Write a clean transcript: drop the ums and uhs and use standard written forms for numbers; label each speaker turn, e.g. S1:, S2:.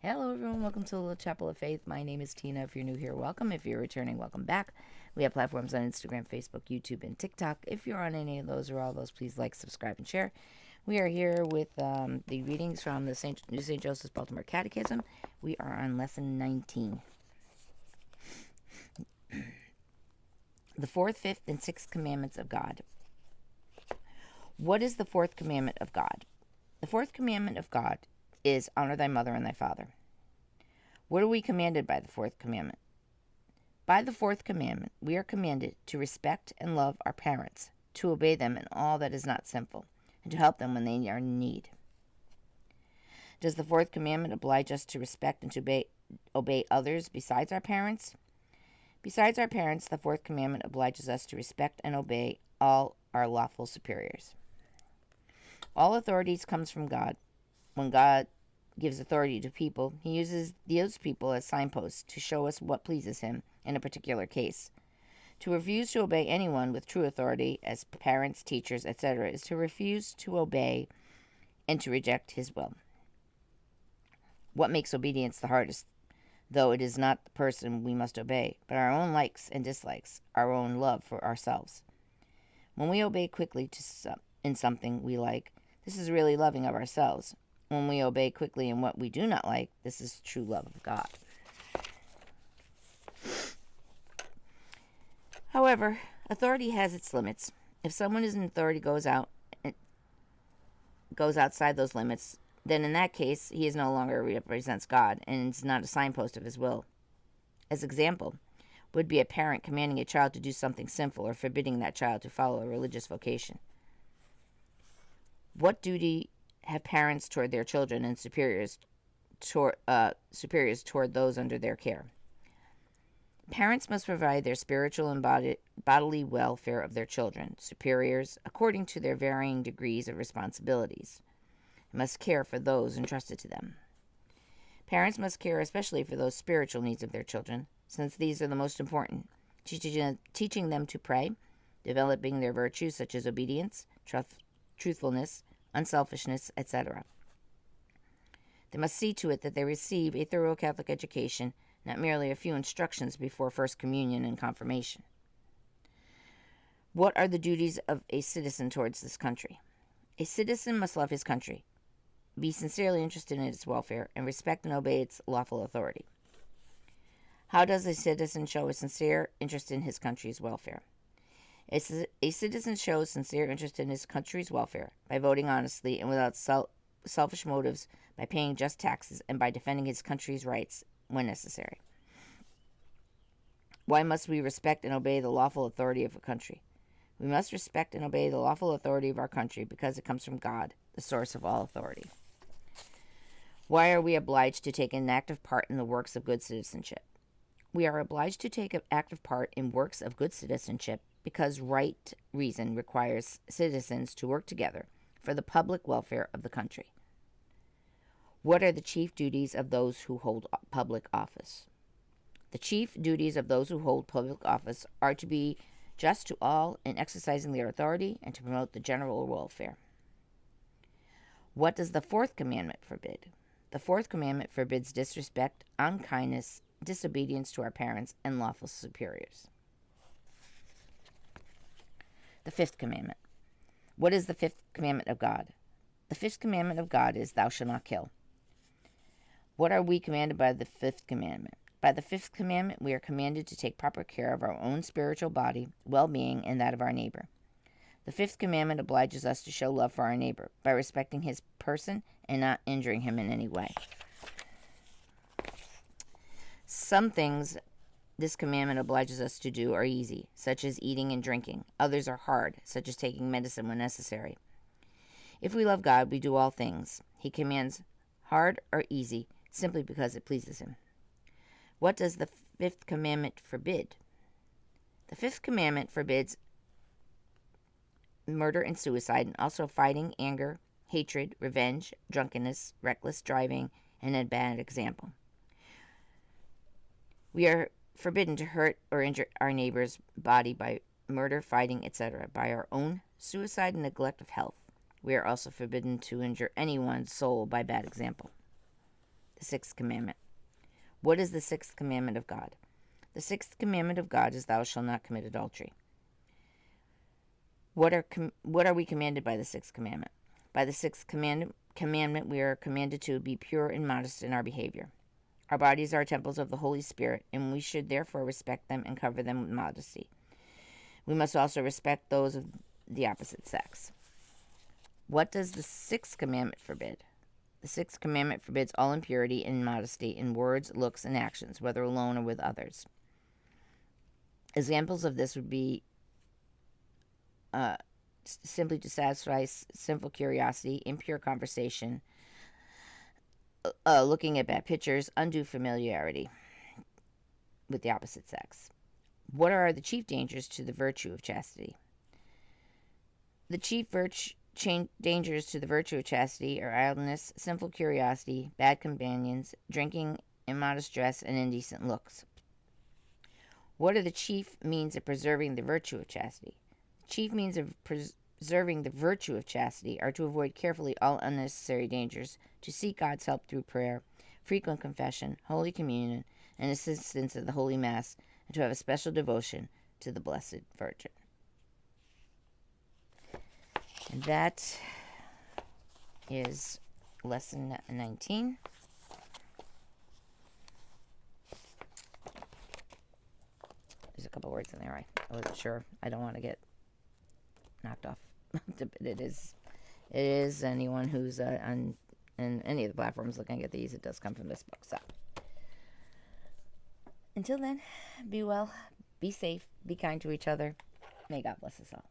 S1: Hello, everyone. Welcome to the Chapel of Faith. My name is Tina. If you're new here, welcome. If you're returning, welcome back. We have platforms on Instagram, Facebook, YouTube, and TikTok. If you're on any of those or all those, please like, subscribe, and share. We are here with the readings from the St. Joseph's Baltimore Catechism. We are on Lesson 19. The fourth, fifth, and sixth commandments of God. What is the fourth commandment of God? The fourth commandment of God is honor thy mother and thy father. What are we commanded by the fourth commandment? By the fourth commandment, we are commanded to respect and love our parents, to obey them in all that is not sinful, and to help them when they are in need. Does the fourth commandment oblige us to respect and to obey others besides our parents? Besides our parents, the fourth commandment obliges us to respect and obey all our lawful superiors. All authorities comes from God. When God gives authority to people, he uses those people as signposts to show us what pleases him in a particular case. To refuse to obey anyone with true authority, as parents, teachers, etc., is to refuse to obey and to reject his will. What makes obedience the hardest? Though it is not the person we must obey, but our own likes and dislikes, our own love for ourselves. When we obey quickly in something we like, this is really loving of ourselves. When we obey quickly in what we do not like, this is true love of God. However, authority has its limits. If someone in authority goes outside those limits, then in that case, he is no longer represents God and is not a signpost of his will. As example, would be a parent commanding a child to do something sinful or forbidding that child to follow a religious vocation. What duty have parents toward their children and superiors toward those under their care? Parents must provide their spiritual and bodily welfare of their children, superiors, according to their varying degrees of responsibilities, must care for those entrusted to them. Parents must care especially for those spiritual needs of their children, since these are the most important, teaching them to pray, developing their virtues such as obedience, truthfulness, unselfishness, etc. They must see to it that they receive a thorough Catholic education, not merely a few instructions before First Communion and Confirmation. What are the duties of a citizen towards this country? A citizen must love his country, be sincerely interested in its welfare, and respect and obey its lawful authority. How does a citizen show a sincere interest in his country's welfare? A citizen shows sincere interest in his country's welfare by voting honestly and without selfish motives, by paying just taxes, and by defending his country's rights when necessary. Why must we respect and obey the lawful authority of a country? We must respect and obey the lawful authority of our country because it comes from God, the source of all authority. Why are we obliged to take an active part in the works of good citizenship? We are obliged to take an active part in works of good citizenship because right reason requires citizens to work together for the public welfare of the country. What are the chief duties of those who hold public office? The chief duties of those who hold public office are to be just to all in exercising their authority and to promote the general welfare. What does the fourth commandment forbid? The fourth commandment forbids disrespect, unkindness, disobedience to our parents, and lawful superiors. The fifth commandment. What is the fifth commandment of God? The fifth commandment of God is, thou shalt not kill. What are we commanded by the fifth commandment? By the fifth commandment, we are commanded to take proper care of our own spiritual body, well-being, and that of our neighbor. The fifth commandment obliges us to show love for our neighbor by respecting his person and not injuring him in any way. Some things this commandment obliges us to do are easy, such as eating and drinking. Others are hard, such as taking medicine when necessary. If we love God, we do all things. He commands hard or easy simply because it pleases him. What does the fifth commandment forbid? The fifth commandment forbids murder and suicide, and also fighting, anger, hatred, revenge, drunkenness, reckless driving, and a bad example. We are forbidden to hurt or injure our neighbor's body by murder, fighting, etc., by our own suicide and neglect of health. We are also forbidden to injure anyone's soul by bad example. The sixth commandment. What is the sixth commandment of God? The sixth commandment of God is, thou shalt not commit adultery. What are we commanded by the sixth commandment? By the sixth commandment, we are commanded to be pure and modest in our behavior. Our bodies are temples of the Holy Spirit, and we should therefore respect them and cover them with modesty. We must also respect those of the opposite sex. What does the sixth commandment forbid? The sixth commandment forbids all impurity and immodesty in words, looks, and actions, whether alone or with others. Examples of this would be simply to satisfy sinful curiosity, impure conversation, looking at bad pictures, undue familiarity with the opposite sex. What are the chief dangers to the virtue of chastity? The chief dangers to the virtue of chastity are idleness, sinful curiosity, bad companions, drinking, immodest dress, and indecent looks. What are the chief means of preserving the virtue of chastity? The chief means of preserving the virtue of chastity are to avoid carefully all unnecessary dangers, to seek God's help through prayer, frequent confession, Holy Communion, and assistance at the Holy Mass, and to have a special devotion to the Blessed Virgin. And that is lesson 19. There's a couple words in there I wasn't sure. I don't want to get knocked off. It is anyone who's on any of the platforms looking at these, it does come from this book. So until then, be well, be safe, be kind to each other. May God bless us all.